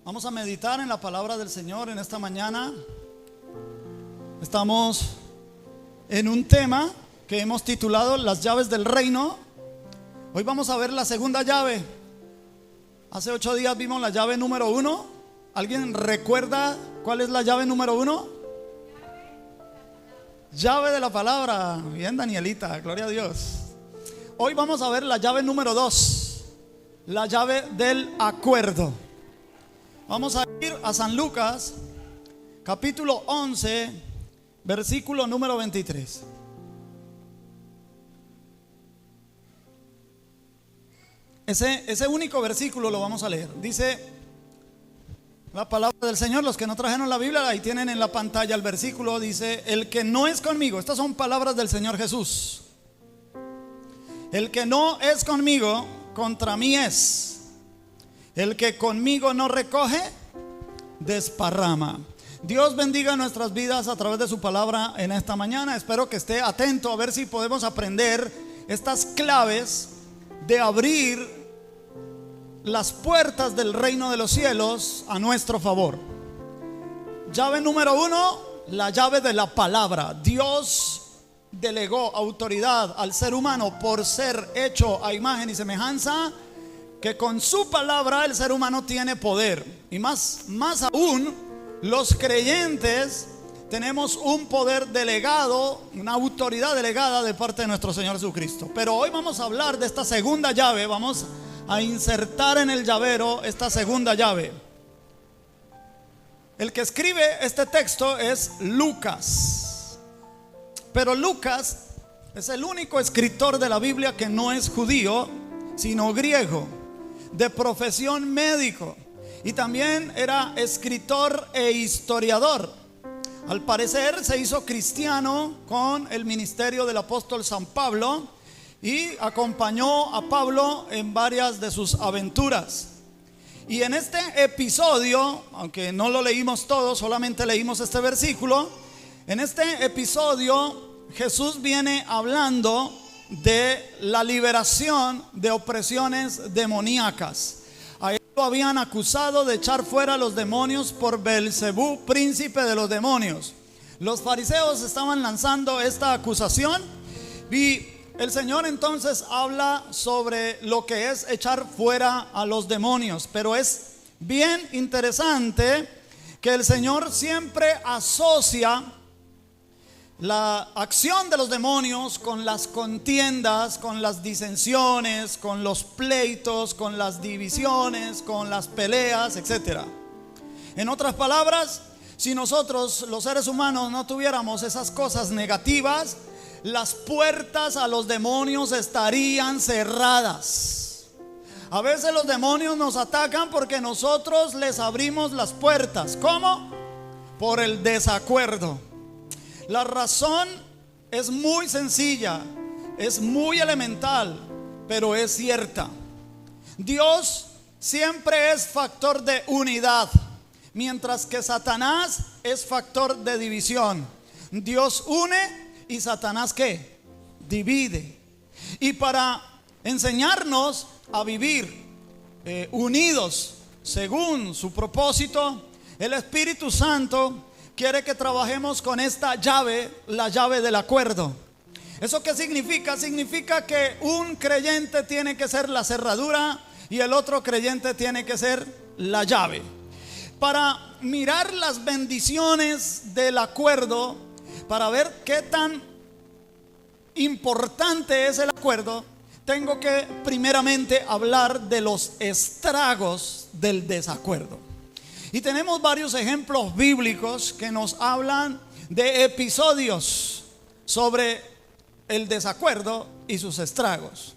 Vamos a meditar en la palabra del Señor en esta mañana. Estamos en un tema que hemos titulado Las llaves del reino. Hoy vamos a ver la segunda llave. Hace 8 días vimos la llave número 1. ¿Alguien recuerda cuál es la llave número 1? Llave de la palabra. Bien, Danielita, gloria a Dios. Hoy vamos a ver la llave número 2, la llave del acuerdo. Vamos a ir a San Lucas, capítulo 11, versículo número 23. Ese único versículo lo vamos a leer. Dice la palabra del Señor. Los que no trajeron la Biblia, ahí tienen en la pantalla el versículo. Dice: el que no es conmigo. Estas son palabras del Señor Jesús. El que no es conmigo, contra mí es. El que conmigo no recoge, desparrama. Dios bendiga nuestras vidas a través de su palabra en esta mañana. Espero que esté atento a ver si podemos aprender estas claves de abrir las puertas del reino de los cielos a nuestro favor. Llave número 1, la llave de la palabra. Dios delegó autoridad al ser humano por ser hecho a imagen y semejanza, que con su palabra el ser humano tiene poder. Y más aún, los creyentes tenemos un poder delegado, una autoridad delegada de parte de nuestro Señor Jesucristo. Pero hoy vamos a hablar de esta segunda llave. Vamos a insertar en el llavero esta segunda llave. El que escribe este texto es Lucas. Pero Lucas es el único escritor de la Biblia que no es judío, sino griego, de profesión médico, y también era escritor e historiador. Al parecer se hizo cristiano con el ministerio del apóstol San Pablo y acompañó a Pablo en varias de sus aventuras. Y en este episodio, aunque no lo leímos todo, solamente leímos este versículo. En este episodio Jesús viene hablando de la liberación de opresiones demoníacas. A él lo habían acusado de echar fuera a los demonios por Belcebú, príncipe de los demonios. Los fariseos estaban lanzando esta acusación y el Señor entonces habla sobre lo que es echar fuera a los demonios. Pero es bien interesante que el Señor siempre asocia la acción de los demonios con las contiendas, con las disensiones, con los pleitos, con las divisiones, con las peleas, etc. En otras palabras, si nosotros los seres humanos no tuviéramos esas cosas negativas, las puertas a los demonios estarían cerradas. A veces los demonios nos atacan porque nosotros les abrimos las puertas. ¿Cómo? Por el desacuerdo. La razón es muy sencilla, es muy elemental, pero es cierta. Dios siempre es factor de unidad, mientras que Satanás es factor de división. Dios une y Satanás ¿qué? Divide. Y para enseñarnos a vivir unidos según su propósito, el Espíritu Santo quiere que trabajemos con esta llave, la llave del acuerdo. ¿Eso qué significa? Significa que un creyente tiene que ser la cerradura y el otro creyente tiene que ser la llave. Para mirar las bendiciones del acuerdo, para ver qué tan importante es el acuerdo, tengo que primeramente hablar de los estragos del desacuerdo. Y tenemos varios ejemplos bíblicos que nos hablan de episodios sobre el desacuerdo y sus estragos.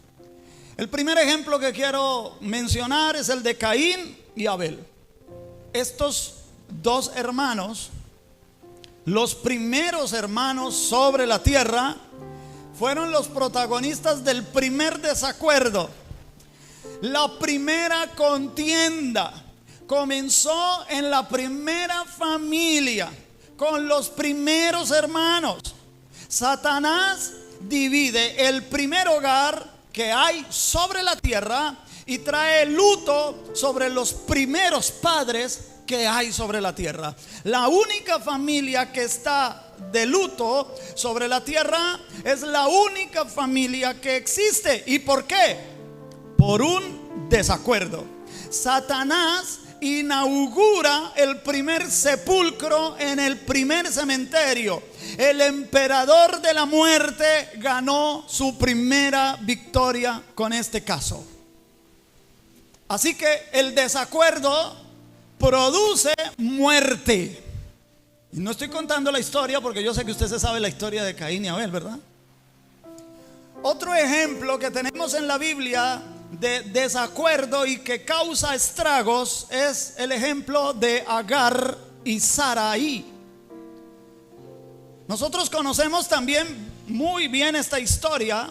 El primer ejemplo que quiero mencionar es el de Caín y Abel. Estos dos hermanos, los primeros hermanos sobre la tierra, fueron los protagonistas del primer desacuerdo. La primera contienda comenzó en la primera familia, con los primeros hermanos. Satanás divide el primer hogar que hay sobre la tierra y trae luto sobre los primeros padres que hay sobre la tierra. La única familia que está de luto sobre la tierra es la única familia que existe. ¿Y por qué? Por un desacuerdo. Satanás inaugura el primer sepulcro en el primer cementerio. El emperador de la muerte ganó su primera victoria con este caso. Así que el desacuerdo produce muerte. Y no estoy contando la historia porque yo sé que usted se sabe la historia de Caín y Abel, ¿verdad? Otro ejemplo que tenemos en la Biblia de desacuerdo y que causa estragos es el ejemplo de Agar y Sarai. Nosotros conocemos también muy bien esta historia.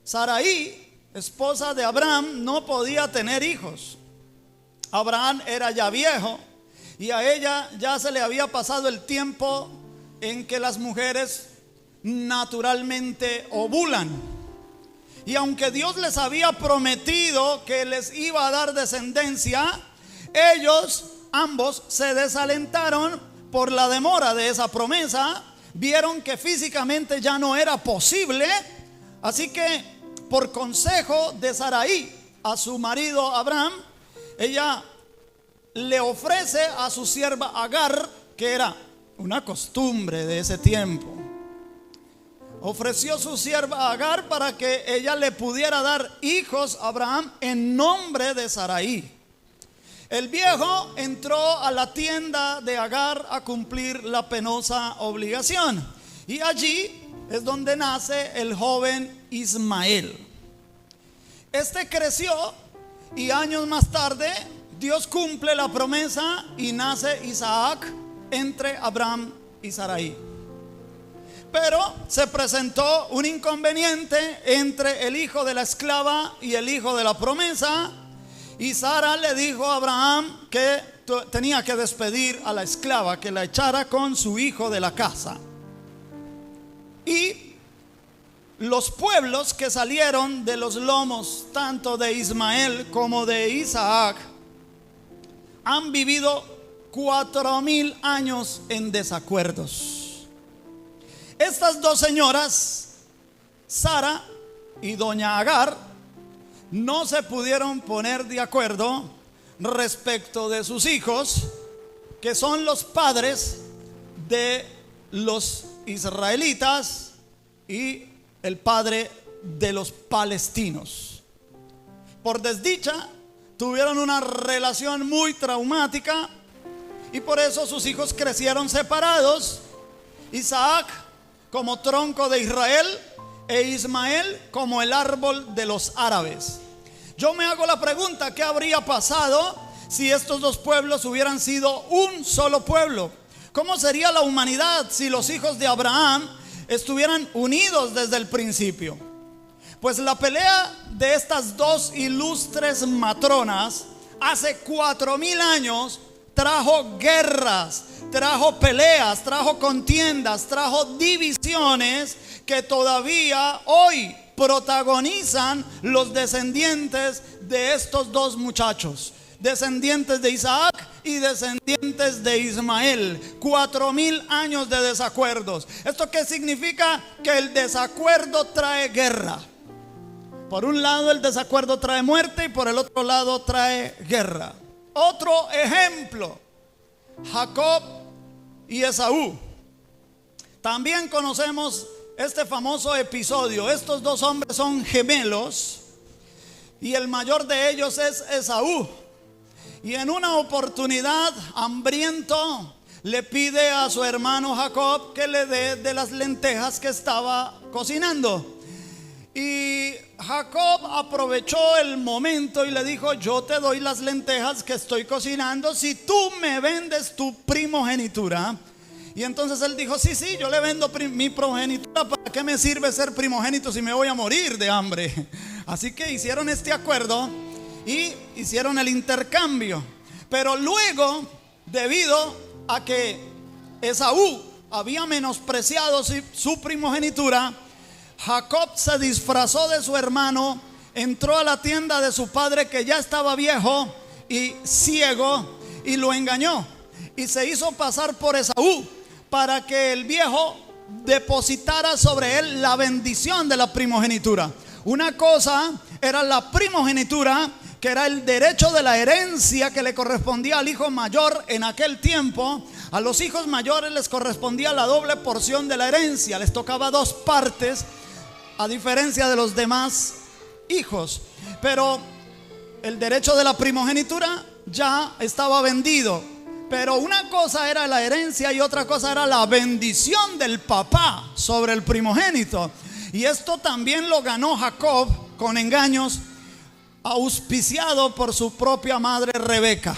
Sarai, esposa de Abraham, no podía tener hijos. Abraham era ya viejo y a ella ya se le había pasado el tiempo en que las mujeres naturalmente ovulan. Y aunque Dios les había prometido que les iba a dar descendencia, ellos ambos se desalentaron por la demora de esa promesa. Vieron que físicamente ya no era posible. Así que por consejo de Sarai a su marido Abraham, ella le ofrece a su sierva Agar, que era una costumbre de ese tiempo. Ofreció su sierva Agar para que ella le pudiera dar hijos a Abraham en nombre de Sarai. El viejo entró a la tienda de Agar a cumplir la penosa obligación. Y allí es donde nace el joven Ismael. Este creció y años más tarde Dios cumple la promesa y nace Isaac entre Abraham y Sarai. Pero se presentó un inconveniente entre el hijo de la esclava y el hijo de la promesa. Y Sara le dijo a Abraham que tenía que despedir a la esclava, que la echara con su hijo de la casa. Y los pueblos que salieron de los lomos tanto de Ismael como de Isaac han vivido 4000 años en desacuerdos. Estas dos señoras, Sara y doña Agar, no se pudieron poner de acuerdo respecto de sus hijos, que son los padres de los israelitas y el padre de los palestinos. Por desdicha, tuvieron una relación muy traumática y por eso sus hijos crecieron separados. Isaac como tronco de Israel e Ismael como el árbol de los árabes. Yo me hago la pregunta, ¿qué habría pasado si estos dos pueblos hubieran sido un solo pueblo? ¿Cómo sería la humanidad si los hijos de Abraham estuvieran unidos desde el principio? Pues la pelea de estas dos ilustres matronas hace 4000 años trajo guerras, trajo peleas, trajo contiendas, trajo divisiones que todavía hoy protagonizan los descendientes de estos dos muchachos, descendientes de Isaac y descendientes de Ismael. 4000 años de desacuerdos. ¿Esto qué significa? Que el desacuerdo trae guerra. Por un lado el desacuerdo trae muerte y por el otro lado trae guerra. Otro ejemplo, Jacob y Esaú. También conocemos este famoso episodio. Estos dos hombres son gemelos y el mayor de ellos es Esaú. Y en una oportunidad, hambriento, le pide a su hermano Jacob que le dé de las lentejas que estaba cocinando. Y Jacob aprovechó el momento y le dijo: yo te doy las lentejas que estoy cocinando si tú me vendes tu primogenitura. Y entonces él dijo: sí, yo le vendo mi primogenitura. ¿Para qué me sirve ser primogénito si me voy a morir de hambre? Así que hicieron este acuerdo y hicieron el intercambio. Pero luego, debido a que Esaú había menospreciado su primogenitura, Jacob se disfrazó de su hermano entró a la tienda de su padre, que ya estaba viejo y ciego, y lo engañó y se hizo pasar por Esaú, para que el viejo depositara sobre él la bendición de la primogenitura. Una cosa era la primogenitura, que era el derecho de la herencia que le correspondía al hijo mayor en aquel tiempo. A los hijos mayores les correspondía la doble porción de la herencia, les tocaba 2 partes, a diferencia de los demás hijos. Pero el derecho de la primogenitura ya estaba vendido. Pero una cosa era la herencia y otra cosa era la bendición del papá sobre el primogénito. Y esto también lo ganó Jacob con engaños, auspiciado por su propia madre Rebeca.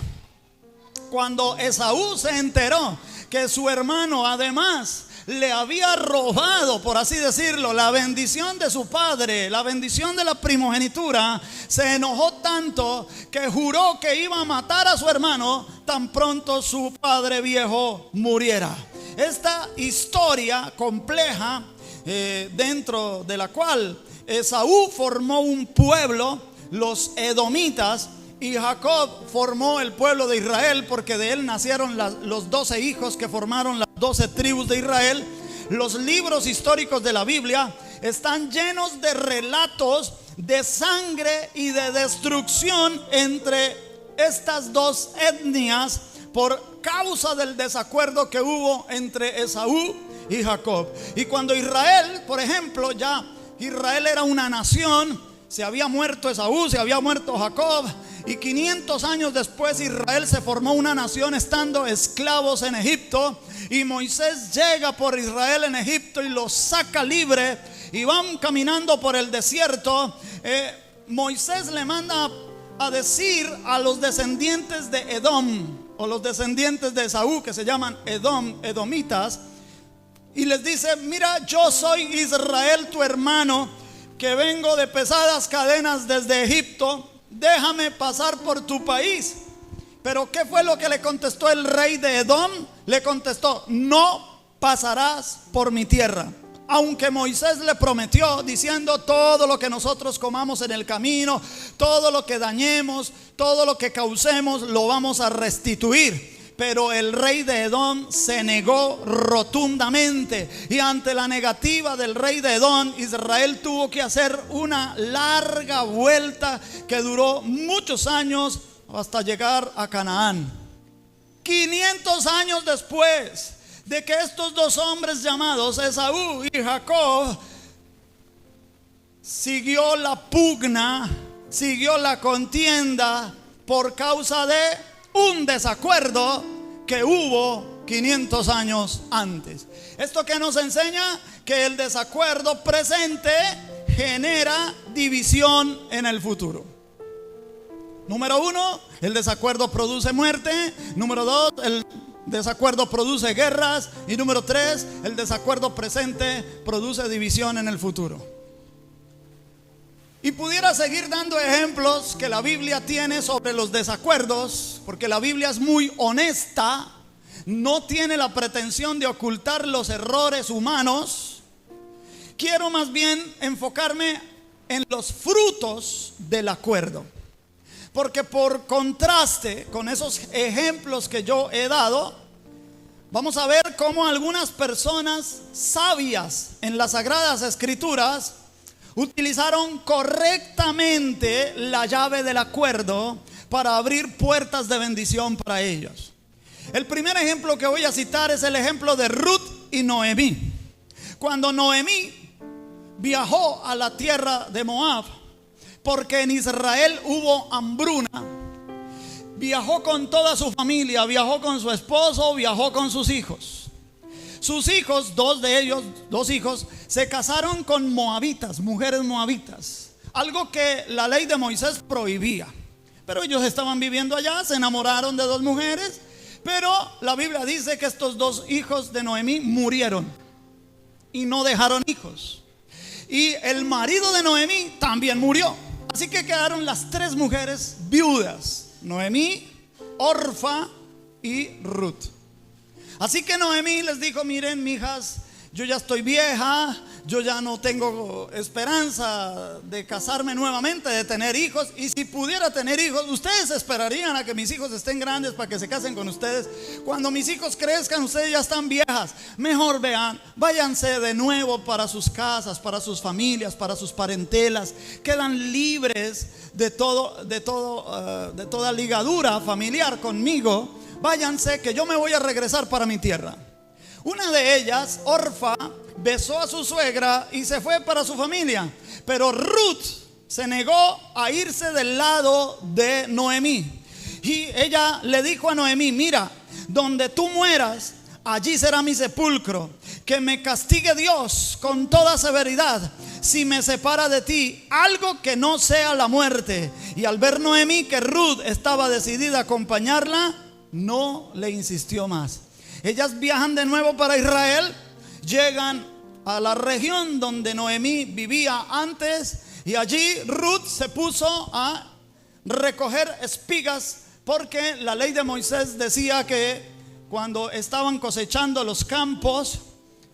Cuando Esaú se enteró que su hermano además le había robado, por así decirlo, la bendición de su padre, la bendición de la primogenitura, se enojó tanto que juró que iba a matar a su hermano tan pronto su padre viejo muriera. Esta historia compleja, dentro de la cual Esaú formó un pueblo, los edomitas, y Jacob formó el pueblo de Israel, porque de él nacieron los 12 hijos que formaron las 12 tribus de Israel. Los libros históricos de la Biblia están llenos de relatos de sangre y de destrucción entre estas 2 etnias por causa del desacuerdo que hubo entre Esaú y Jacob. Y cuando Israel, por ejemplo, ya Israel era una nación, se había muerto Esaú, se había muerto Jacob, y 500 años después Israel se formó una nación estando esclavos en Egipto. Y Moisés llega por Israel en Egipto y los saca libre, y van caminando por el desierto. Moisés le manda a decir a los descendientes de Edom, o los descendientes de Esaú, que se llaman edomitas, y les dice: mira, yo soy Israel tu hermano, que vengo de pesadas cadenas desde Egipto, déjame pasar por tu país. Pero ¿qué fue lo que le contestó el rey de Edom? Le contestó: no pasarás por mi tierra. Aunque Moisés le prometió diciendo: todo lo que nosotros comamos en el camino, todo lo que dañemos, todo lo que causemos, lo vamos a restituir. Pero el rey de Edom se negó rotundamente, y ante la negativa del rey de Edom, Israel tuvo que hacer una larga vuelta que duró muchos años hasta llegar a Canaán. 500 años después de que estos 2 hombres llamados Esaú y Jacob siguió la pugna, siguió la contienda por causa de un desacuerdo que hubo 500 años antes. Esto que nos enseña que el desacuerdo presente genera división en el futuro. Número 1, el desacuerdo produce muerte. Número 2, el desacuerdo produce guerras. Y número 3, el desacuerdo presente produce división en el futuro. Y pudiera seguir dando ejemplos que la Biblia tiene sobre los desacuerdos, porque la Biblia es muy honesta, no tiene la pretensión de ocultar los errores humanos. Quiero más bien enfocarme en los frutos del acuerdo, porque por contraste con esos ejemplos que yo he dado, vamos a ver cómo algunas personas sabias en las Sagradas Escrituras utilizaron correctamente la llave del acuerdo para abrir puertas de bendición para ellos. El primer ejemplo que voy a citar es el ejemplo de Ruth y Noemí. Cuando Noemí viajó a la tierra de Moab, porque en Israel hubo hambruna, viajó con toda su familia, viajó con su esposo, viajó con sus hijos. Sus hijos, 2 de ellos, 2 hijos, se casaron con moabitas, mujeres moabitas, algo que la ley de Moisés prohibía. Pero ellos estaban viviendo allá, se enamoraron de 2 mujeres, pero la Biblia dice que estos 2 hijos de Noemí murieron y no dejaron hijos. Y el marido de Noemí también murió. Así que quedaron las 3 mujeres viudas: Noemí, Orfa y Ruth. Así que Noemí les dijo: miren, mijas, yo ya estoy vieja, yo ya no tengo esperanza de casarme nuevamente, de tener hijos. Y si pudiera tener hijos, ustedes esperarían a que mis hijos estén grandes para que se casen con ustedes. Cuando mis hijos crezcan, ustedes ya están viejas. Mejor vean, váyanse de nuevo para sus casas, para sus familias, para sus parentelas. Quedan libres de toda ligadura familiar conmigo. Váyanse, que yo me voy a regresar para mi tierra. Una de ellas, Orfa, besó a su suegra y se fue para su familia. Pero Ruth se negó a irse del lado de Noemí. Y ella le dijo a Noemí: mira, donde tú mueras, allí será mi sepulcro. Que me castigue Dios con toda severidad si me separa de ti algo que no sea la muerte. Y al ver Noemí que Ruth estaba decidida a acompañarla, no le insistió más. Ellas viajan de nuevo para Israel, llegan a la región donde Noemí vivía antes, y allí Ruth se puso a recoger espigas, porque la ley de Moisés decía que cuando estaban cosechando los campos,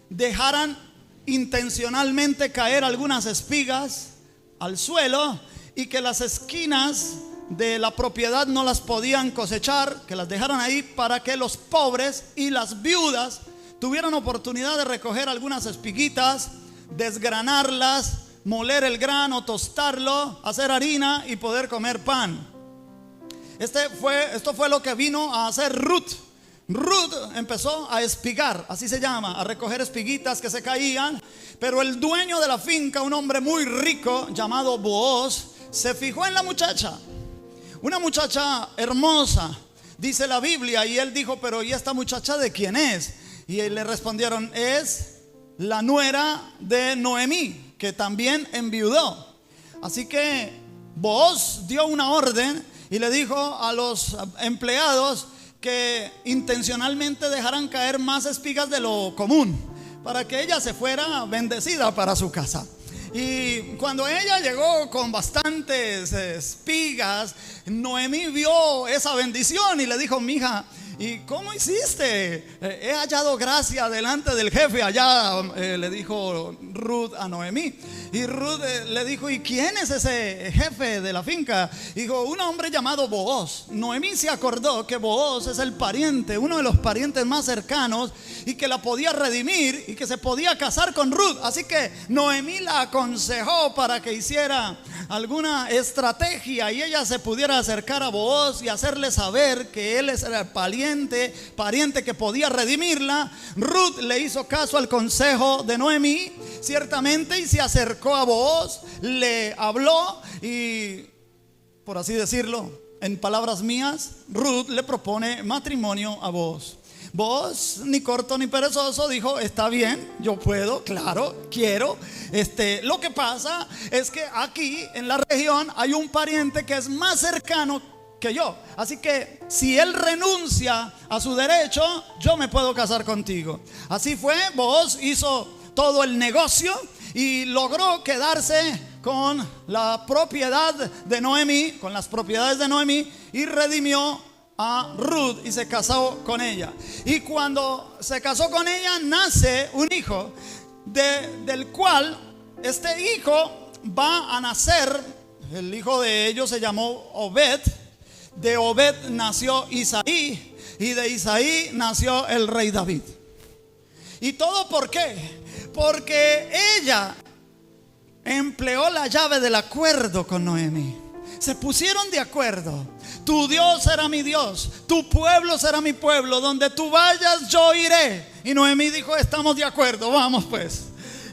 dejaran intencionalmente caer algunas espigas al suelo, y que las esquinas de la propiedad no las podían cosechar, que las dejaran ahí para que los pobres y las viudas tuvieran oportunidad de recoger algunas espiguitas, desgranarlas, moler el grano, tostarlo, hacer harina y poder comer pan. Esto fue lo que vino a hacer Ruth. Ruth empezó a espigar, así se llama, a recoger espiguitas que se caían. Pero el dueño de la finca, un hombre muy rico llamado Booz, se fijó en la muchacha. Una muchacha hermosa, dice la Biblia, y él dijo: pero ¿y esta muchacha de quién es? Y le respondieron: es la nuera de Noemí, que también enviudó. Así que Booz dio una orden y le dijo a los empleados que intencionalmente dejaran caer más espigas de lo común, para que ella se fuera bendecida para su casa. Y cuando ella llegó con bastantes espigas, Noemí vio esa bendición y le dijo: mija, ¿y cómo hiciste? He hallado gracia delante del jefe allá, le dijo Ruth a Noemí. Y Ruth le dijo: ¿y quién es ese jefe de la finca? Dijo: un hombre llamado Booz. Noemí se acordó que Booz es el pariente, uno de los parientes más cercanos, y que la podía redimir y que se podía casar con Ruth. Así que Noemí la aconsejó para que hiciera alguna estrategia y ella se pudiera acercar a Booz y hacerle saber que él era el pariente que podía redimirla. Ruth le hizo caso al consejo de Noemí, ciertamente, y se acercó a Booz, le habló y, por así decirlo, en palabras mías, Ruth le propone matrimonio a Booz. Booz, ni corto ni perezoso, dijo: está bien, yo puedo, claro, quiero. Lo que pasa es que aquí en la región hay un pariente que es más cercano que yo, así que si él renuncia a su derecho, yo me puedo casar contigo. Así fue, Booz hizo todo el negocio y logró quedarse con la propiedad de Noemí, con las propiedades de Noemí, y redimió a Ruth y se casó con ella. Y cuando se casó con ella, nace un hijo del cual este hijo va a nacer. El hijo de ellos se llamó Obed. De Obed nació Isaí, y de Isaí nació el rey David. ¿Y todo por qué? Porque ella empleó la llave del acuerdo con Noemí. Se pusieron de acuerdo. Tu Dios será mi Dios, tu pueblo será mi pueblo, donde tú vayas yo iré. Y Noemí dijo: estamos de acuerdo, vamos pues.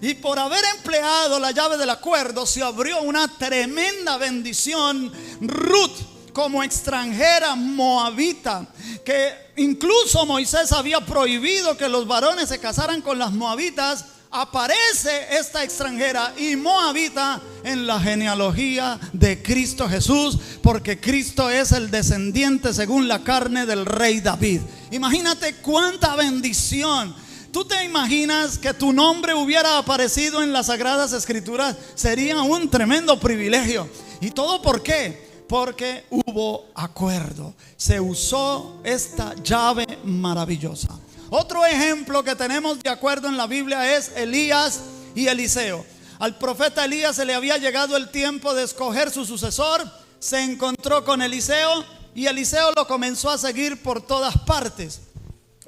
Y por haber empleado la llave del acuerdo, se abrió una tremenda bendición. Ruth, como extranjera moabita, que incluso Moisés había prohibido que los varones se casaran con las moabitas, aparece esta extranjera y moabita en la genealogía de Cristo Jesús, porque Cristo es el descendiente según la carne del rey David. Imagínate cuánta bendición. ¿Tú te imaginas que tu nombre hubiera aparecido en las Sagradas Escrituras? Sería un tremendo privilegio. ¿Y todo por qué? Porque hubo acuerdo. Se usó esta llave maravillosa. Otro ejemplo que tenemos de acuerdo en la Biblia es Elías y Eliseo. Al profeta Elías se le había llegado el tiempo de escoger su sucesor. Se encontró con Eliseo y Eliseo lo comenzó a seguir por todas partes.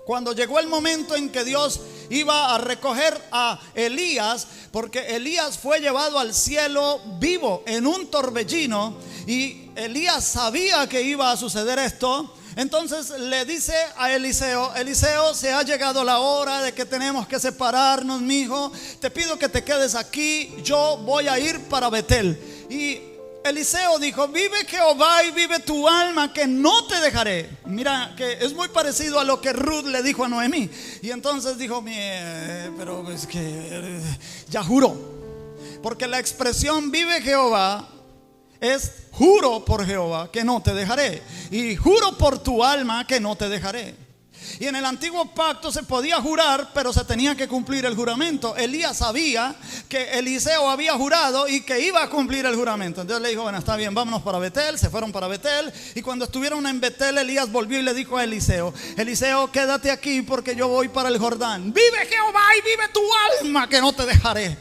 Cuando llegó el momento en que Dios iba a recoger a Elías, porque Elías fue llevado al cielo vivo en un torbellino, y Elías sabía que iba a suceder esto. Entonces le dice a Eliseo: Eliseo, se ha llegado la hora de que tenemos que separarnos, mi hijo. Te pido que te quedes aquí, yo voy a ir para Betel. Y Eliseo dijo: vive Jehová y vive tu alma, que no te dejaré. Mira que es muy parecido a lo que Ruth le dijo a Noemí. Y entonces dijo: pero es que ya juró. Porque la expresión vive Jehová es: juro por Jehová que no te dejaré, y juro por tu alma que no te dejaré. Y en el antiguo pacto se podía jurar, pero se tenía que cumplir el juramento. Elías sabía que Eliseo había jurado y que iba a cumplir el juramento. Entonces le dijo: bueno, está bien, vámonos para Betel. Se fueron para Betel, y cuando estuvieron en Betel, Elías volvió y le dijo a Eliseo: Eliseo, quédate aquí porque yo voy para el Jordán. Vive Jehová y vive tu alma, que no te dejaré.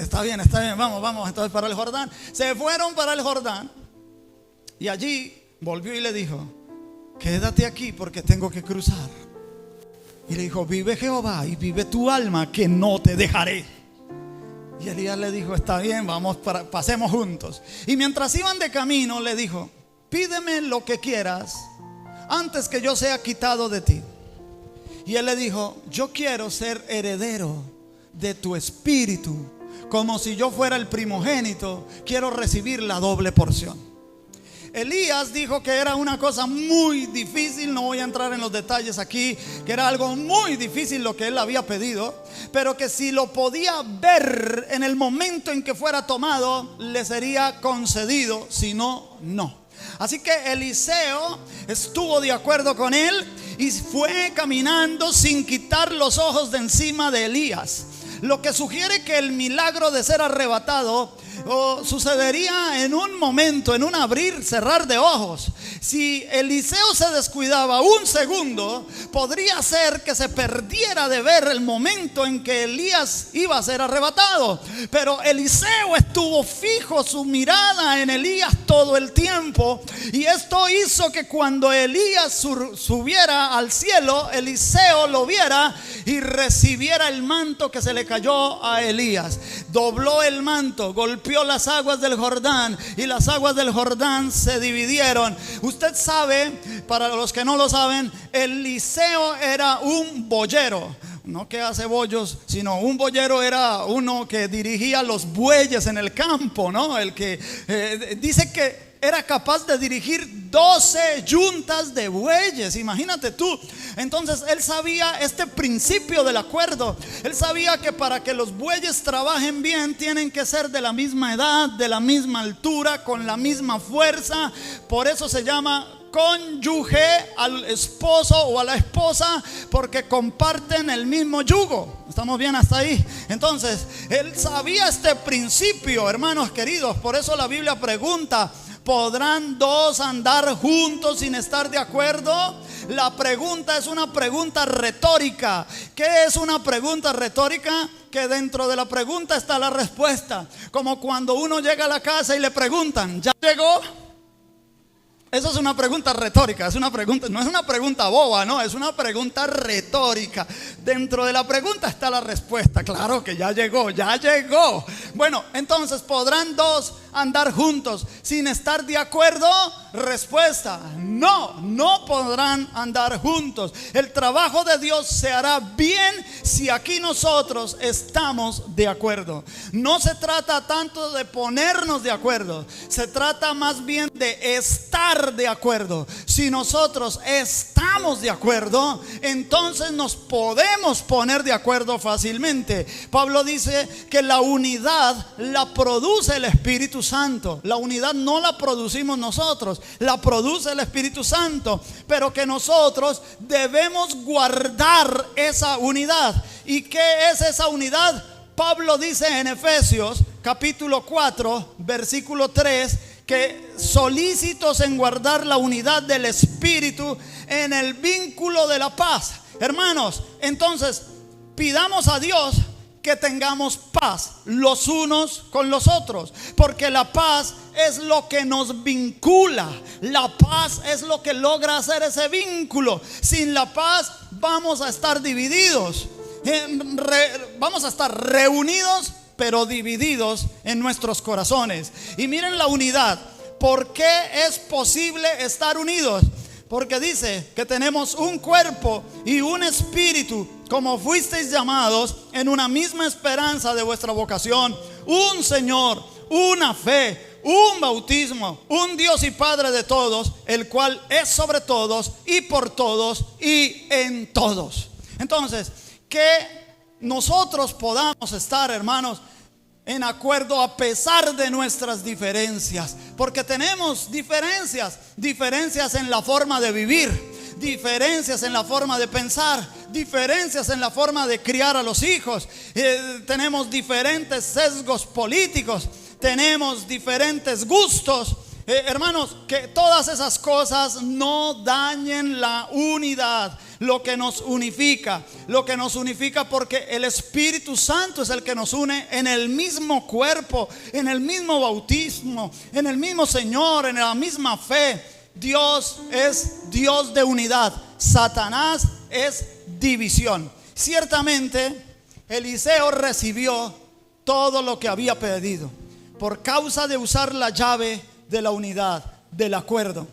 Está bien, vamos entonces para el Jordán. Se fueron para el Jordán, y allí volvió y le dijo: quédate aquí porque tengo que cruzar. Y le dijo: vive Jehová y vive tu alma, que no te dejaré. Y Elías le dijo: está bien, pasemos juntos. Y mientras iban de camino le dijo: pídeme lo que quieras antes que yo sea quitado de ti. Y él le dijo: yo quiero ser heredero de tu espíritu, como si yo fuera el primogénito. Quiero recibir la doble porción. Elías dijo que era una cosa muy difícil, no voy a entrar en los detalles aquí, que era algo muy difícil lo que él había pedido, pero que si lo podía ver en el momento en que fuera tomado, le sería concedido, si no, no. Así que Eliseo estuvo de acuerdo con él y fue caminando sin quitar los ojos de encima de Elías, lo que sugiere que el milagro de ser arrebatado sucedería en un momento, en un abrir, cerrar de ojos. Si Eliseo se descuidaba un segundo, podría ser que se perdiera de ver el momento en que Elías iba a ser arrebatado. Pero Eliseo estuvo fijo su mirada en Elías todo el tiempo, y esto hizo que cuando Elías subiera al cielo, Eliseo lo viera y recibiera el manto que se le cayó a Elías. Dobló el manto, golpeó las aguas del Jordán, y las aguas del Jordán se dividieron. Usted sabe, para los que no lo saben, Eliseo era un boyero. No que hace bollos, sino un boyero era uno que dirigía los bueyes en el campo, ¿no? El que dice que era capaz de dirigir 12 yuntas de bueyes, imagínate tú. Entonces él sabía este principio del acuerdo. Él sabía que para que los bueyes trabajen bien, tienen que ser de la misma edad, de la misma altura, con la misma fuerza. Por eso se llama cónyuge al esposo o a la esposa, porque comparten el mismo yugo. ¿Estamos bien hasta ahí? Entonces él sabía este principio, hermanos queridos. Por eso la Biblia pregunta: ¿podrán dos andar juntos sin estar de acuerdo? La pregunta es una pregunta retórica. ¿Qué es una pregunta retórica? Que dentro de la pregunta está la respuesta. Como cuando uno llega a la casa y le preguntan: ¿ya llegó? Eso es una pregunta retórica, es una pregunta, no es una pregunta boba, no, es una pregunta retórica. Dentro de la pregunta está la respuesta. Claro que ya llegó, ya llegó. Bueno, entonces, ¿podrán dos andar juntos sin estar de acuerdo? Respuesta: no, no podrán andar juntos. El trabajo de Dios se hará bien si aquí nosotros estamos de acuerdo. No se trata tanto de ponernos de acuerdo, se trata más bien de estar de acuerdo. Si nosotros estamos de acuerdo, entonces nos podemos poner de acuerdo fácilmente. Pablo dice que la unidad la produce el Espíritu Santo. La unidad no la producimos nosotros, la produce el Espíritu Santo, pero que nosotros debemos guardar esa unidad. ¿Y qué es esa unidad? Pablo dice en Efesios capítulo 4 versículo 3 que solícitos en guardar la unidad del Espíritu en el vínculo de la paz. Hermanos, entonces pidamos a Dios que tengamos paz los unos con los otros, porque la paz es lo que nos vincula. La paz es lo que logra hacer ese vínculo. Sin la paz vamos a estar divididos, vamos a estar reunidos pero divididos en nuestros corazones. Y miren la unidad. ¿Por qué es posible estar unidos? Porque dice que tenemos un cuerpo y un espíritu, como fuisteis llamados en una misma esperanza de vuestra vocación, un Señor, una fe, un bautismo, un Dios y Padre de todos, el cual es sobre todos y por todos y en todos. Entonces, que nosotros podamos estar, hermanos, en acuerdo a pesar de nuestras diferencias, porque tenemos diferencias en la forma de vivir, diferencias en la forma de pensar, diferencias en la forma de criar a los hijos, tenemos diferentes sesgos políticos, tenemos diferentes gustos. Hermanos, que todas esas cosas no dañen la unidad, lo que nos unifica, porque el Espíritu Santo es el que nos une en el mismo cuerpo, en el mismo bautismo, en el mismo Señor, en la misma fe. Dios es Dios de unidad, Satanás es división. Ciertamente Eliseo recibió todo lo que había pedido por causa de usar la llave de la unidad, del acuerdo.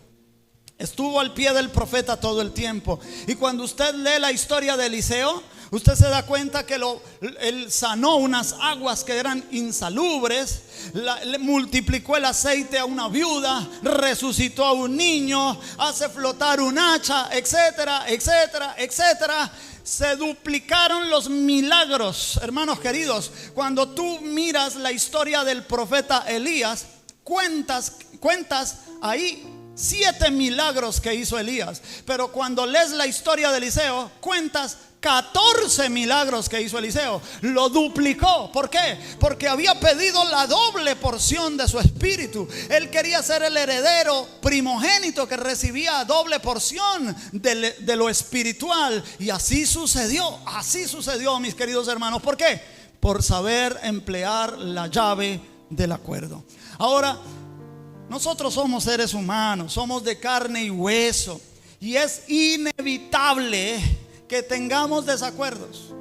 Estuvo al pie del profeta todo el tiempo. Y cuando usted lee la historia de Eliseo, usted se da cuenta que él sanó unas aguas que eran insalubres, le multiplicó el aceite a una viuda, resucitó a un niño, hace flotar un hacha, etcétera, etcétera, etcétera. Se duplicaron los milagros, hermanos queridos. Cuando tú miras la historia del profeta Elías, cuentas ahí 7 milagros que hizo Elías. Pero cuando lees la historia de Eliseo, cuentas 14 milagros que hizo Eliseo. Lo duplicó. ¿Por qué? Porque había pedido la doble porción de su espíritu. Él quería ser el heredero primogénito que recibía doble porción de lo espiritual. Y así sucedió, mis queridos hermanos. ¿Por qué? Por saber emplear la llave del acuerdo. Ahora, nosotros somos seres humanos, somos de carne y hueso, y es inevitable que tengamos desacuerdos.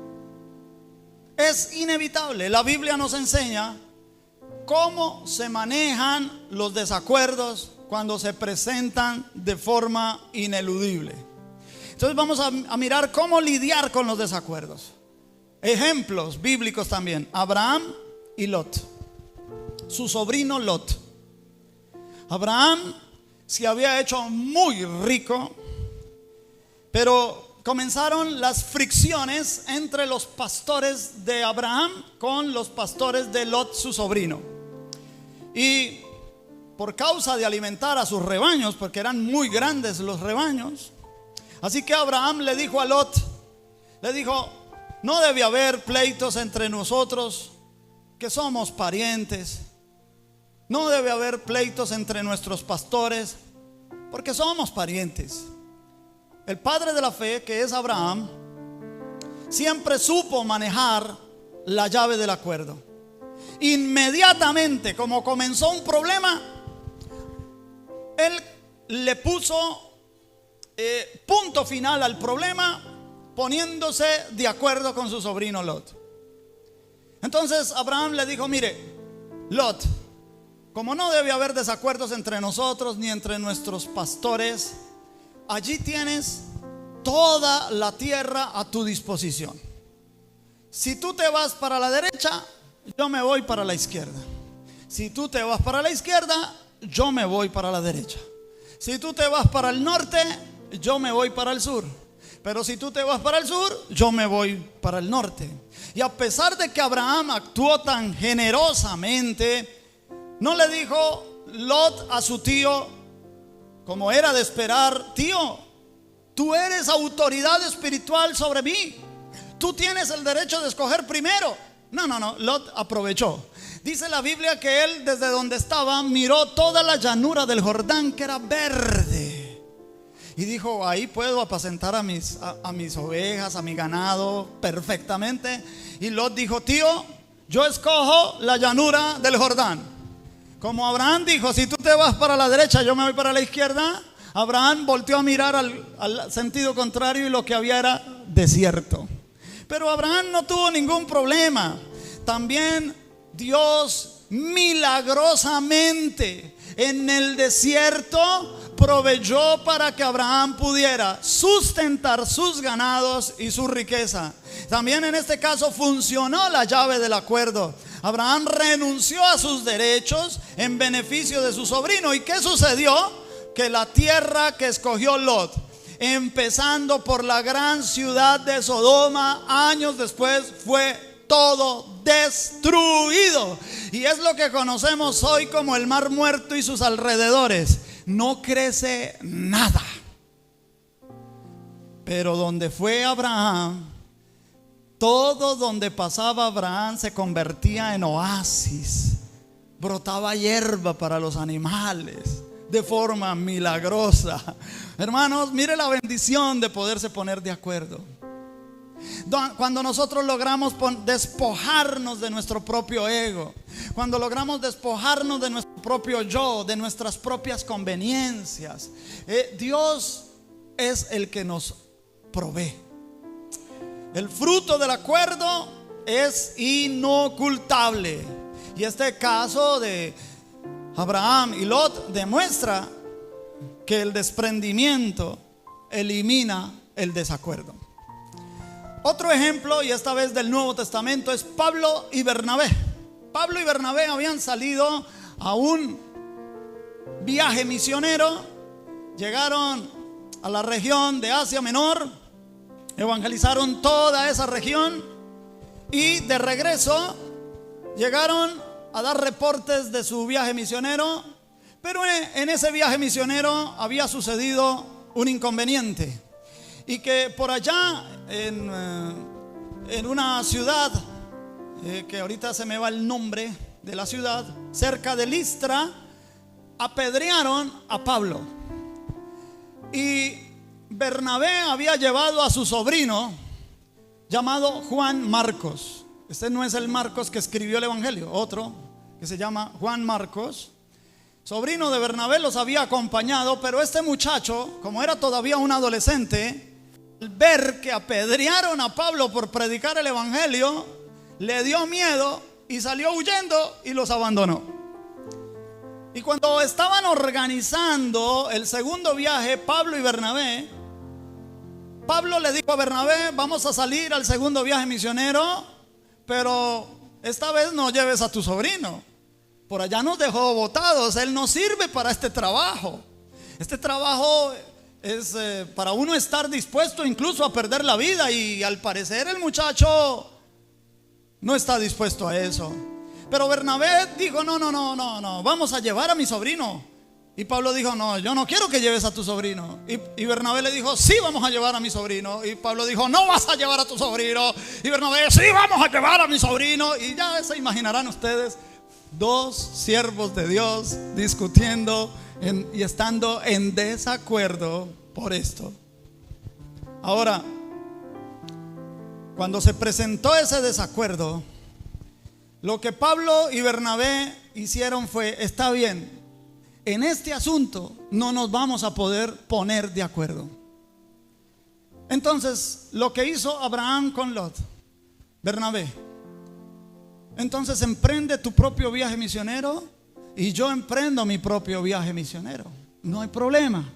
Es inevitable. La Biblia nos enseña cómo se manejan los desacuerdos cuando se presentan de forma ineludible. Entonces vamos a mirar cómo lidiar con los desacuerdos. Ejemplos bíblicos también: Abraham y Lot. Su sobrino Lot. Abraham se había hecho muy rico, pero comenzaron las fricciones entre los pastores de Abraham con los pastores de Lot, su sobrino. Y por causa de alimentar a sus rebaños, porque eran muy grandes los rebaños, así que Abraham le dijo a Lot, no debe haber pleitos entre nosotros, que somos parientes. No debe haber pleitos entre nuestros pastores, porque somos parientes. El padre de la fe, que es Abraham, siempre supo manejar la llave del acuerdo. Inmediatamente, como comenzó un problema, él le puso punto final al problema, poniéndose de acuerdo con su sobrino Lot. Entonces Abraham le dijo: mire, Lot, como no debe haber desacuerdos entre nosotros ni entre nuestros pastores, allí tienes toda la tierra a tu disposición. Si tú te vas para la derecha, yo me voy para la izquierda. Si tú te vas para la izquierda, yo me voy para la derecha. Si tú te vas para el norte, yo me voy para el sur. Pero si tú te vas para el sur, yo me voy para el norte. Y a pesar de que Abraham actuó tan generosamente, no le dijo Lot a su tío, como era de esperar: tío, tú eres autoridad espiritual sobre mí, tú tienes el derecho de escoger primero. No, Lot aprovechó. Dice la Biblia que él desde donde estaba miró toda la llanura del Jordán, que era verde, y dijo: ahí puedo apacentar a mis ovejas, a mi ganado perfectamente. Y Lot dijo: tío, yo escojo la llanura del Jordán. Como Abraham dijo: si tú te vas para la derecha, yo me voy para la izquierda. Abraham volteó a mirar al sentido contrario, y lo que había era desierto. Pero Abraham no tuvo ningún problema. También Dios milagrosamente en el desierto proveyó para que Abraham pudiera sustentar sus ganados y su riqueza. También en este caso funcionó la llave del acuerdo. Abraham renunció a sus derechos en beneficio de su sobrino. ¿Y qué sucedió? Que la tierra que escogió Lot, empezando por la gran ciudad de Sodoma, años después fue todo destruido. Y es lo que conocemos hoy como el Mar Muerto y sus alrededores. No crece nada. Pero donde fue Abraham, todo donde pasaba Abraham se convertía en oasis. Brotaba hierba para los animales de forma milagrosa. Hermanos, mire la bendición de poderse poner de acuerdo. Cuando nosotros logramos despojarnos de nuestro propio ego, cuando logramos despojarnos de nuestro propio yo, de nuestras propias conveniencias, Dios es el que nos provee. El fruto del acuerdo es inocultable. Y este caso de Abraham y Lot demuestra que el desprendimiento elimina el desacuerdo. Otro ejemplo, y esta vez del Nuevo Testamento, es Pablo y Bernabé. Pablo y Bernabé habían salido a un viaje misionero. Llegaron a la región de Asia Menor, evangelizaron toda esa región, y de regreso llegaron a dar reportes de su viaje misionero. Pero en ese viaje misionero había sucedido un inconveniente, y que por allá en una ciudad que ahorita se me va el nombre de la ciudad, cerca de Listra, apedrearon a Pablo. Y Bernabé había llevado a su sobrino llamado Juan Marcos. Este no es el Marcos que escribió el Evangelio, otro que se llama Juan Marcos, sobrino de Bernabé, los había acompañado. Pero este muchacho, como era todavía un adolescente, al ver que apedrearon a Pablo por predicar el Evangelio, le dio miedo y salió huyendo y los abandonó. Y cuando estaban organizando el segundo viaje, Pablo y Bernabé, Pablo le dijo a Bernabé: vamos a salir al segundo viaje misionero, pero esta vez no lleves a tu sobrino. Por allá nos dejó botados, él no sirve para este trabajo. Este trabajo es para uno estar dispuesto incluso a perder la vida, y al parecer el muchacho no está dispuesto a eso. Pero Bernabé dijo: no, vamos a llevar a mi sobrino. Y Pablo dijo: no, yo no quiero que lleves a tu sobrino. Y Bernabé le dijo: sí, vamos a llevar a mi sobrino. Y Pablo dijo: no vas a llevar a tu sobrino. Y Bernabé: sí, vamos a llevar a mi sobrino. Y ya se imaginarán ustedes, dos siervos de Dios discutiendo y estando en desacuerdo por esto. Ahora, cuando se presentó ese desacuerdo, lo que Pablo y Bernabé hicieron fue: está bien, en este asunto no nos vamos a poder poner de acuerdo. Entonces, lo que hizo Abraham con Lot: Bernabé, entonces emprende tu propio viaje misionero y yo emprendo mi propio viaje misionero. No hay problema.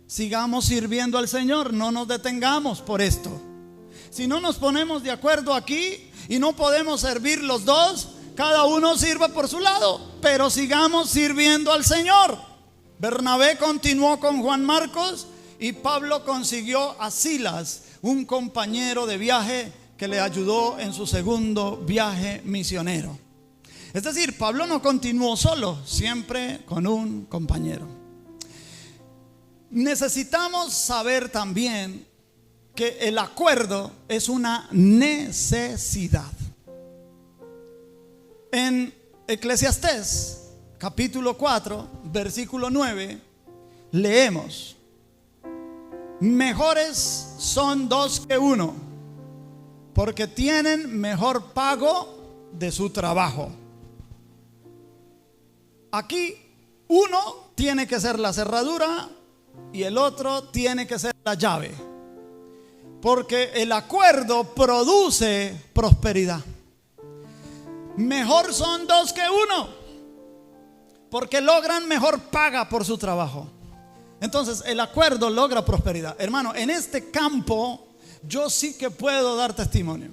Sigamos sirviendo al Señor, no nos detengamos por esto. Si no nos ponemos de acuerdo aquí y no podemos servir los dos, cada uno sirva por su lado, pero sigamos sirviendo al Señor. Bernabé continuó con Juan Marcos y Pablo consiguió a Silas, un compañero de viaje que le ayudó en su segundo viaje misionero. Es decir, Pablo no continuó solo, siempre con un compañero. Necesitamos saber también que el acuerdo es una necesidad. En Eclesiastés capítulo 4 versículo 9 leemos: mejores son dos que uno, porque tienen mejor pago de su trabajo. Aquí uno tiene que ser la cerradura y el otro tiene que ser la llave, porque el acuerdo produce prosperidad. Mejor son dos que uno, porque logran mejor paga por su trabajo. Entonces el acuerdo logra prosperidad. Hermano, en este campo yo sí que puedo dar testimonio.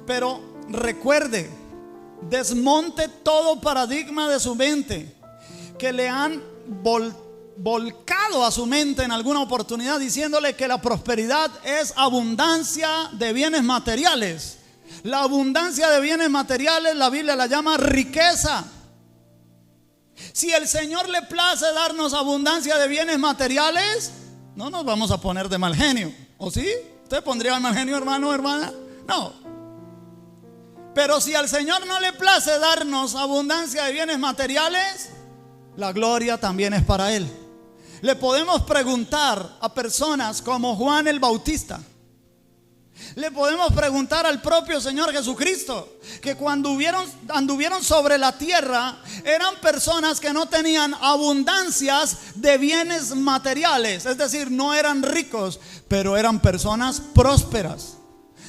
Pero recuerde, desmonte todo paradigma de su mente que le han volcado a su mente en alguna oportunidad, diciéndole que la prosperidad es abundancia de bienes materiales. La abundancia de bienes materiales la Biblia la llama riqueza. Si el Señor le place darnos abundancia de bienes materiales, no nos vamos a poner de mal genio. ¿O sí? ¿Usted pondría de mal genio, hermano o hermana? No. Pero si al Señor no le place darnos abundancia de bienes materiales, la gloria también es para Él. Le podemos preguntar a personas como Juan el Bautista. Le podemos preguntar al propio Señor Jesucristo, que cuando anduvieron sobre la tierra, eran personas que no tenían abundancias de bienes materiales. Es decir, no eran ricos, pero eran personas prósperas.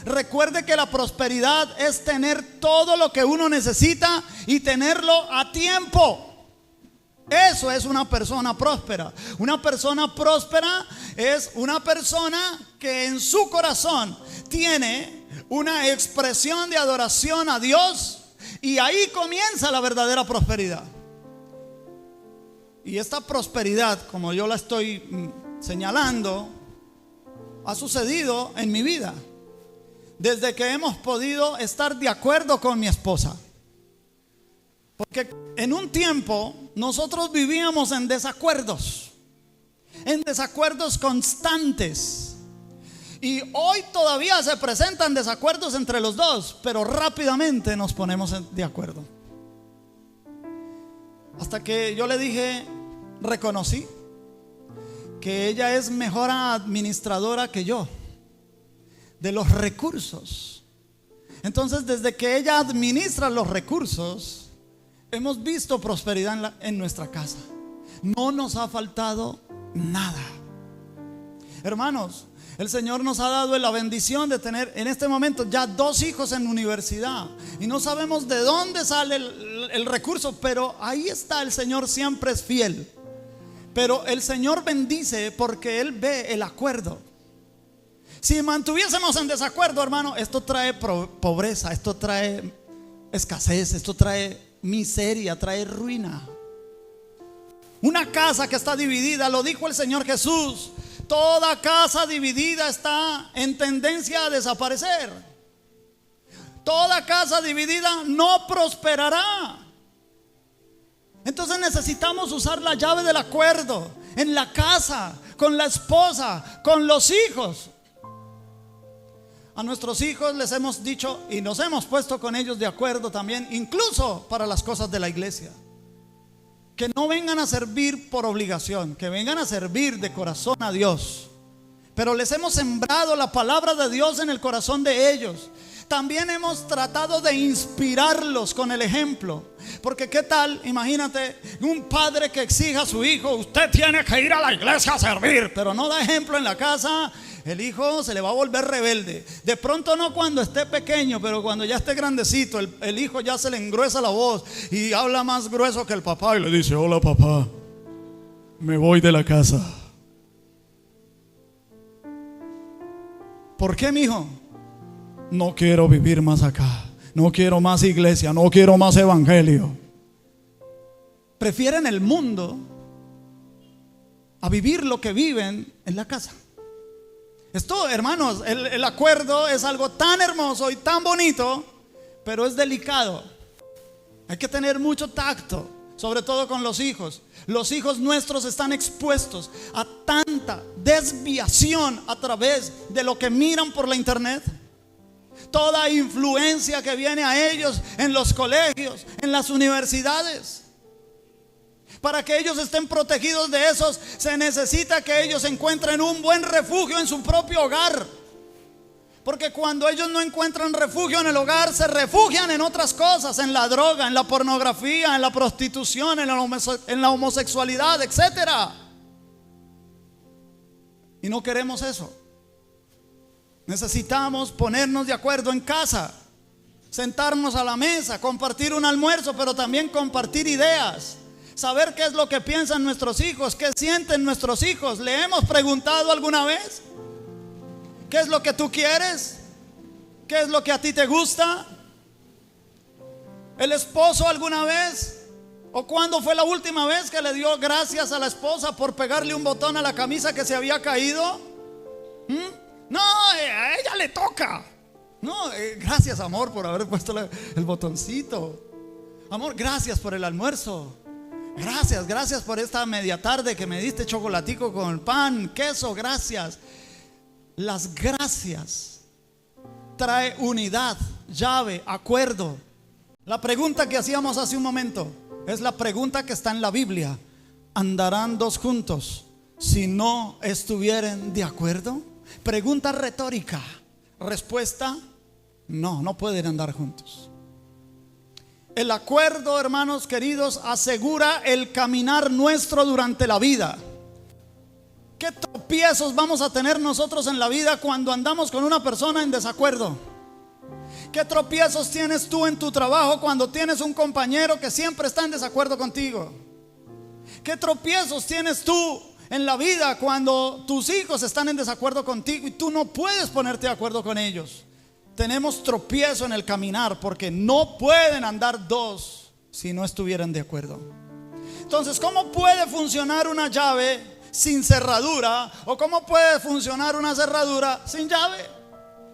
Recuerde que la prosperidad es tener todo lo que uno necesita y tenerlo a tiempo. Eso es una persona próspera. Una persona próspera es una persona que en su corazón tiene una expresión de adoración a Dios, y ahí comienza la verdadera prosperidad. Y esta prosperidad, como yo la estoy señalando, ha sucedido en mi vida desde que hemos podido estar de acuerdo con mi esposa. Porque en un tiempo nosotros vivíamos en desacuerdos constantes. Y hoy todavía se presentan desacuerdos entre los dos, pero rápidamente nos ponemos de acuerdo. Hasta que yo le dije, reconocí que ella es mejor administradora que yo de los recursos. Entonces, desde que ella administra los recursos, hemos visto prosperidad en nuestra casa. No nos ha faltado nada. Hermanos, el Señor nos ha dado la bendición de tener en este momento ya 2 hijos en universidad. Y no sabemos de dónde sale el recurso, pero ahí está. El Señor siempre es fiel. Pero el Señor bendice porque Él ve el acuerdo. Si mantuviésemos en desacuerdo, hermano, esto trae pobreza, esto trae escasez, esto trae miseria, trae ruina. Una casa que está dividida, lo dijo el Señor Jesús, toda casa dividida está en tendencia a desaparecer. Toda casa dividida no prosperará. Entonces necesitamos usar la llave del acuerdo en la casa, con la esposa, con los hijos. A nuestros hijos les hemos dicho y nos hemos puesto con ellos de acuerdo también, incluso para las cosas de la iglesia. Que no vengan a servir por obligación, que vengan a servir de corazón a Dios. Pero les hemos sembrado la palabra de Dios en el corazón de ellos. También hemos tratado de inspirarlos con el ejemplo. Porque qué tal, imagínate, un padre que exija a su hijo: usted tiene que ir a la iglesia a servir, pero no da ejemplo en la casa. El hijo se le va a volver rebelde. De pronto no cuando esté pequeño, pero cuando ya esté grandecito, el hijo ya se le engruesa la voz y habla más grueso que el papá y le dice: hola papá, me voy de la casa. ¿Por qué, mijo? No quiero vivir más acá, no quiero más iglesia, no quiero más evangelio. Prefieren el mundo a vivir lo que viven en la casa. Esto, hermanos, el acuerdo es algo tan hermoso y tan bonito, pero es delicado. Hay que tener mucho tacto, sobre todo con los hijos. Los hijos nuestros están expuestos a tanta desviación a través de lo que miran por la internet. toda influencia que viene a ellos en los colegios, en las universidades. Para que ellos estén protegidos de esos, se necesita que ellos encuentren un buen refugio en su propio hogar. Porque cuando ellos no encuentran refugio en el hogar, se refugian en otras cosas, en la droga, en la pornografía, en la prostitución, en la homosexualidad, etcétera. Y no queremos eso. Necesitamos ponernos de acuerdo en casa, sentarnos a la mesa, compartir un almuerzo, pero también compartir ideas, saber qué es lo que piensan nuestros hijos, qué sienten nuestros hijos. ¿Le hemos preguntado alguna vez? ¿Qué es lo que tú quieres? ¿Qué es lo que a ti te gusta? ¿El esposo alguna vez? ¿O cuándo fue la última vez que le dio gracias a la esposa por pegarle un botón a la camisa que se había caído? No, a ella le toca. No, gracias amor por haber puesto el botoncito. Amor, gracias por el almuerzo. Gracias por esta media tarde que me diste chocolatico con pan, queso, gracias. Las gracias trae unidad, llave, acuerdo. La pregunta que hacíamos hace un momento es la pregunta que está en la Biblia: ¿andarán dos juntos si no estuvieren de acuerdo? Pregunta retórica. Respuesta: no pueden andar juntos. El acuerdo, hermanos queridos, asegura el caminar nuestro durante la vida. ¿Qué tropiezos vamos a tener nosotros en la vida cuando andamos con una persona en desacuerdo? ¿Qué tropiezos tienes tú en tu trabajo cuando tienes un compañero que siempre está en desacuerdo contigo? ¿Qué tropiezos tienes tú en la vida cuando tus hijos están en desacuerdo contigo y tú no puedes ponerte de acuerdo con ellos? Tenemos tropiezo en el caminar porque no pueden andar dos si no estuvieran de acuerdo. Entonces, ¿cómo puede funcionar una llave sin cerradura? ¿O cómo puede funcionar una cerradura sin llave?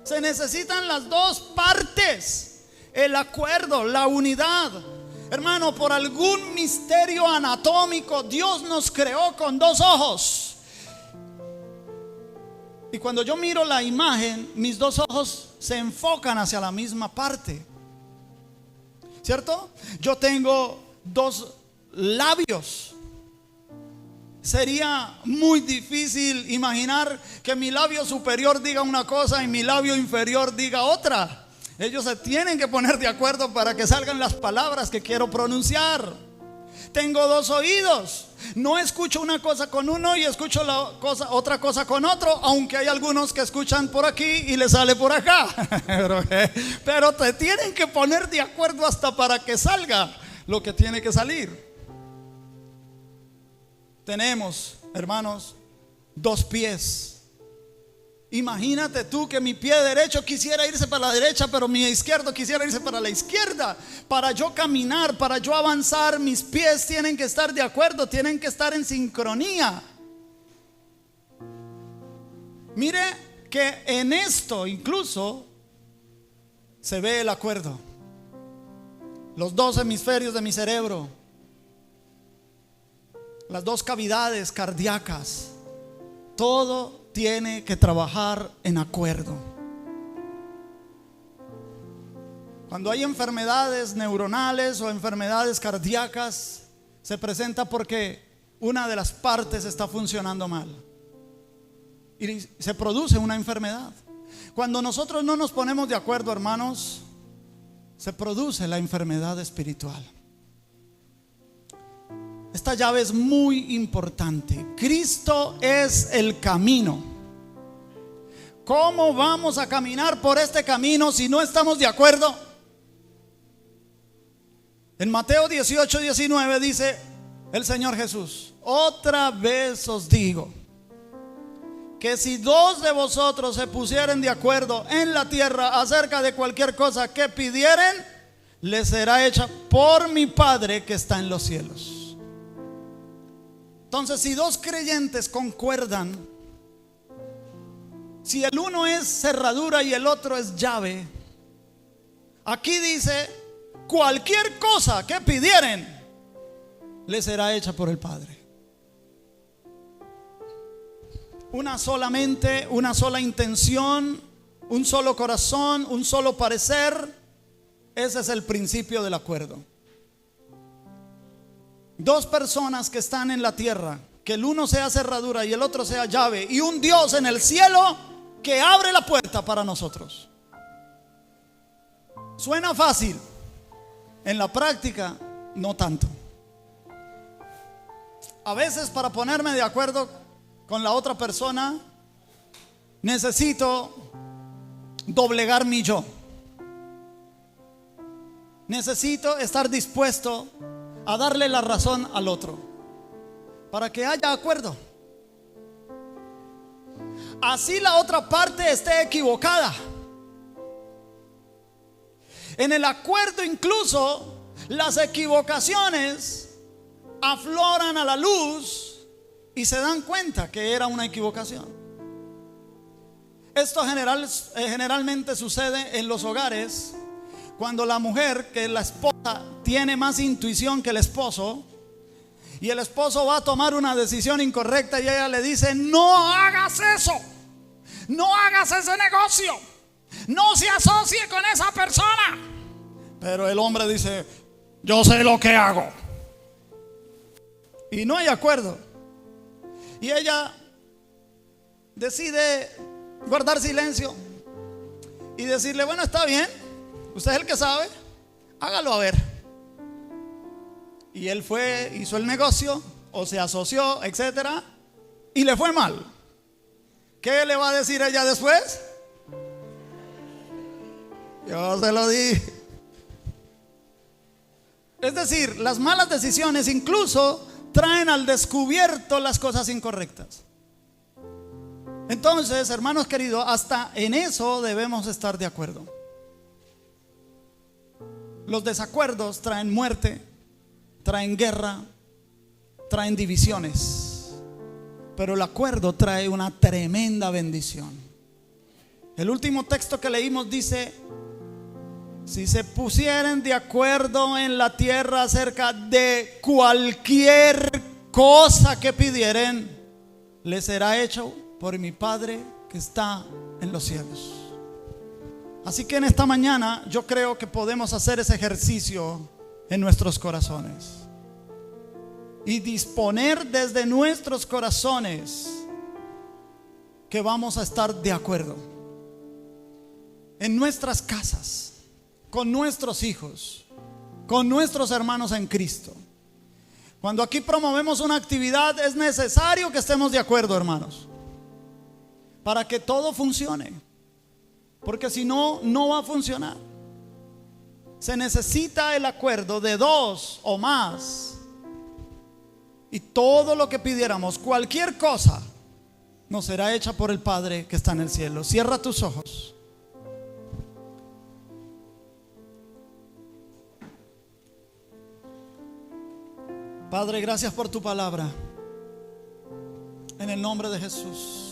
Se necesitan las dos partes: el acuerdo, la unidad. Hermano, por algún misterio anatómico, Dios nos creó con dos ojos. Y cuando yo miro la imagen, mis dos ojos se enfocan hacia la misma parte, ¿cierto? Yo tengo dos labios. Sería muy difícil imaginar que mi labio superior diga una cosa y mi labio inferior diga otra. Ellos se tienen que poner de acuerdo para que salgan las palabras que quiero pronunciar. Tengo dos oídos. No escucho una cosa con uno y escucho otra cosa con otro, aunque hay algunos que escuchan por aquí y le sale por acá. Pero te tienen que poner de acuerdo hasta para que salga lo que tiene que salir. Tenemos, hermanos, dos pies. Imagínate tú que mi pie derecho quisiera irse para la derecha, pero mi izquierdo quisiera irse para la izquierda. Para yo caminar, para yo avanzar, mis pies tienen que estar de acuerdo, tienen que estar en sincronía. Mire que en esto incluso se ve el acuerdo. Los dos hemisferios de mi cerebro, las dos cavidades cardíacas, todo tiene que trabajar en acuerdo. Cuando hay enfermedades neuronales o enfermedades cardíacas, se presenta porque una de las partes está funcionando mal y se produce una enfermedad. Cuando nosotros no nos ponemos de acuerdo, hermanos, se produce la enfermedad espiritual. Esta llave es muy importante. Cristo es el camino. ¿Cómo vamos a caminar por este camino si no estamos de acuerdo? En Mateo 18:19 dice el Señor Jesús: otra vez os digo que si dos de vosotros se pusieren de acuerdo en la tierra acerca de cualquier cosa que pidieren, les será hecha por mi Padre que está en los cielos. Entonces, si dos creyentes concuerdan, si el uno es cerradura y el otro es llave, aquí dice: cualquier cosa que pidieren, les será hecha por el Padre. Una sola mente, una sola intención, un solo corazón, un solo parecer. Ese es el principio del acuerdo. Dos personas que están en la tierra, que el uno sea cerradura y el otro sea llave, y un Dios en el cielo que abre la puerta para nosotros. Suena fácil, en la práctica no tanto. A veces, para ponerme de acuerdo con la otra persona, necesito doblegar mi yo. Necesito estar dispuesto a darle la razón al otro para que haya acuerdo. Así la otra parte esté equivocada. En el acuerdo incluso las equivocaciones afloran a la luz y se dan cuenta que era una equivocación. Esto generalmente sucede en los hogares cuando la mujer, que es la esposa, tiene más intuición que el esposo, y el esposo va a tomar una decisión incorrecta y ella le dice: no hagas eso, no hagas ese negocio, no se asocie con esa persona. Pero el hombre dice: yo sé lo que hago. Y no hay acuerdo. Y ella decide guardar silencio y decirle: bueno, está bien, usted es el que sabe, hágalo a ver. Y él fue, hizo el negocio, o se asoció, etcétera, y le fue mal. ¿Qué le va a decir ella después? Yo se lo di. Es decir, las malas decisiones incluso traen al descubierto las cosas incorrectas. Entonces, hermanos queridos, hasta en eso debemos estar de acuerdo. Los desacuerdos traen muerte, traen guerra, traen divisiones, pero el acuerdo trae una tremenda bendición. El último texto que leímos dice: si se pusieren de acuerdo en la tierra acerca de cualquier cosa que pidieren, les será hecho por mi Padre que está en los cielos. Así que en esta mañana yo creo que podemos hacer ese ejercicio en nuestros corazones y disponer desde nuestros corazones que vamos a estar de acuerdo en nuestras casas, con nuestros hijos, con nuestros hermanos en Cristo. Cuando aquí promovemos una actividad, es necesario que estemos de acuerdo, hermanos, para que todo funcione, porque si no, no va a funcionar. Se necesita el acuerdo de dos o más, y todo lo que pidiéramos, cualquier cosa, nos será hecha por el Padre que está en el cielo. Cierra tus ojos. Padre, gracias por tu palabra. En el nombre de Jesús.